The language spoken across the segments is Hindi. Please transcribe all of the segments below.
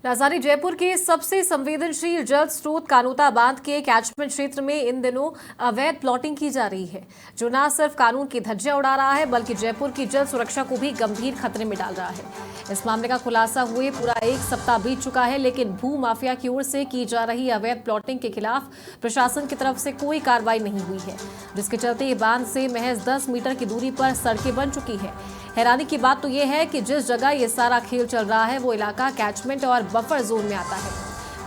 राजधानी जयपुर के सबसे संवेदनशील जल स्रोत कानोता बांध के कैचमेंट क्षेत्र में इन दिनों अवैध प्लॉटिंग की जा रही है, जो न सिर्फ कानून की धज्जियां उड़ा रहा है बल्कि जयपुर की जल सुरक्षा को भी गंभीर खतरे में डाल रहा है। इस मामले का खुलासा हुए पूरा एक सप्ताह बीत चुका है, लेकिन भू माफिया की ओर से की जा रही अवैध प्लॉटिंग के खिलाफ प्रशासन की तरफ से कोई कार्रवाई नहीं हुई है, जिसके चलते ये बांध से महज 10 मीटर की दूरी पर सड़कें बन चुकी है। हैरानी की बात तो यह है कि जिस जगह ये सारा खेल चल रहा है वो इलाका कैचमेंट और बफर जोन में आता है,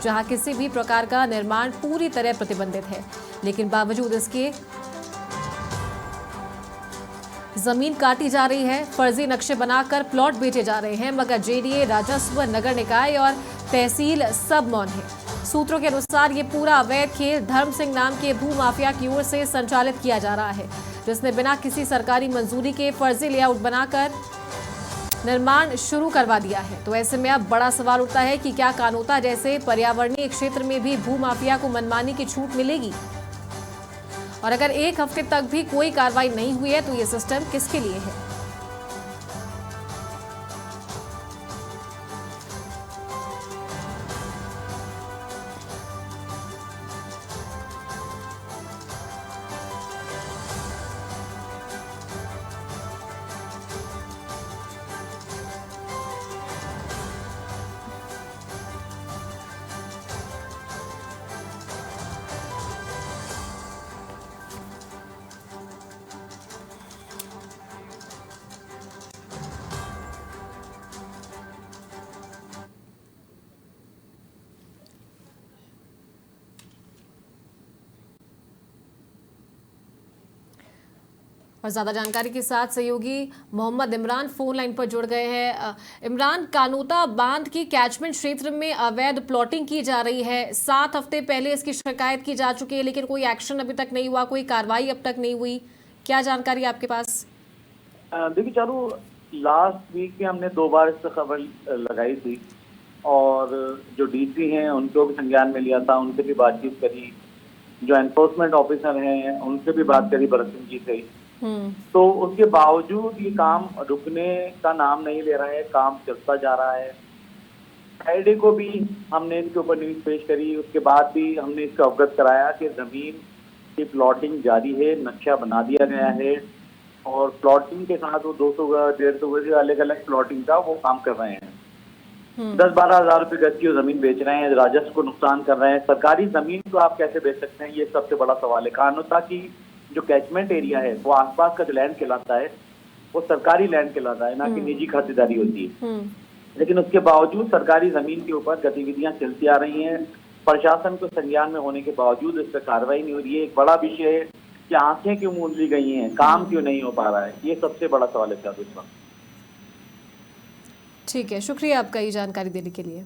जहां किसी भी प्रकार का निर्माण पूरी तरह प्रतिबंधित है, लेकिन बावजूद इसके जमीन काटी जा रही है, फर्जी नक्शे बनाकर प्लॉट बेचे जा रहे हैं, मगर जेडीए, राजस्व, नगर निकाय और तहसील सब मौन है। सूत्रों के अनुसार ये पूरा अवैध खेल धर्म सिंह नाम के भू माफिया की ओर से संचालित किया जा रहा है, जिसने बिना किसी सरकारी मंजूरी के फर्जी लेआउट बनाकर निर्माण शुरू करवा दिया है। तो ऐसे में अब बड़ा सवाल उठता है कि क्या कानोता जैसे पर्यावरणीय क्षेत्र में भी भू माफिया को मनमानी की छूट मिलेगी? और अगर एक हफ्ते तक भी कोई कार्रवाई नहीं हुई है तो ये सिस्टम किसके लिए है? और ज्यादा जानकारी के साथ सहयोगी मोहम्मद इमरान फोन लाइन पर जुड़ गए हैं। इमरान, कानोता बांध की कैचमेंट क्षेत्र में अवैध प्लॉटिंग की जा रही है। 7 हफ्ते पहले इसकी शिकायत की जा चुकी है, लेकिन कोई एक्शन अभी तक नहीं हुआ, कोई कार्रवाई अब तक नहीं हुई। क्या जानकारी आपके पास? देखिए चारू, लास्ट वीक में हमने 2 बार इस पर खबर लगाई थी और जो डीसी हैं उनको भी संज्ञान में लिया था, उनसे भी बातचीत करी, जो एनफोर्समेंट ऑफिसर हैं उनसे भी बात करी भरत सिंह जी से। तो उसके बावजूद ये काम रुकने का नाम नहीं ले रहा है, काम चलता जा रहा है। फ्राइडे को भी हमने इसके ऊपर न्यूज पेश करी, उसके बाद भी हमने इसको अवगत कराया कि जमीन की प्लॉटिंग जारी है, नक्शा बना दिया गया है और प्लॉटिंग के साथ वो 200 गज 150 गज अलग अलग प्लॉटिंग का वो काम कर रहे हैं। 10-12 हजार रुपए गज की जमीन बेच रहे हैं, राजस्व को नुकसान कर रहे हैं। सरकारी जमीन को आप कैसे बेच सकते हैं, ये सबसे बड़ा सवाल है। कानोता की जो कैचमेंट एरिया है वो आसपास का जो लैंड कहलाता है वो सरकारी लैंड कहलाता है, ना कि निजी खातेदारी होती है। लेकिन उसके बावजूद सरकारी जमीन के ऊपर गतिविधियां चलती आ रही हैं। प्रशासन को संज्ञान में होने के बावजूद इस पर कार्रवाई नहीं हो रही है। एक बड़ा विषय है कि आंखें क्यों मूंद ली गई हैं, काम क्यों नहीं हो पा रहा है, ये सबसे बड़ा सवाल है इस वक्त। ठीक है, शुक्रिया आपका ये जानकारी देने के लिए।